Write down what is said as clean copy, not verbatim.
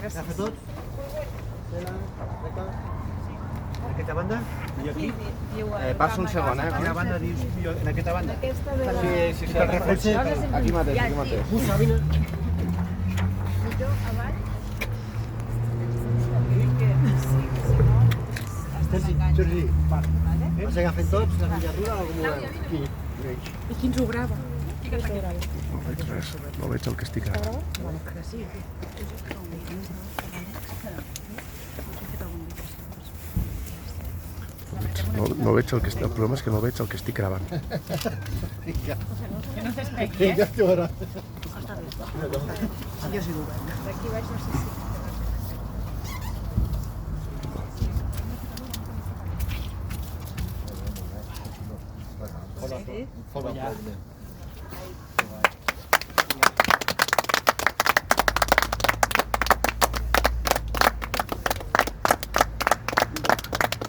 Ja fer tots? En aquesta banda? I aquí? Passa un segon, En quina banda dius? En aquesta banda? Aquesta de la... Sí, Que el reflexe... aquí mateix. Usa, vine. Millor avall. Sergi, va. Vas agafant tots, la miniatura o com ho veu? Aquí. I qui ens ho grava? No veig res, no veig el que estic ara. Bueno, que sí. No veig el que estic... El problema és que no veig el que estic gravant. Ja t'ho veurà. Jo sí ho veig. D'aquí baix no sé si... Fora,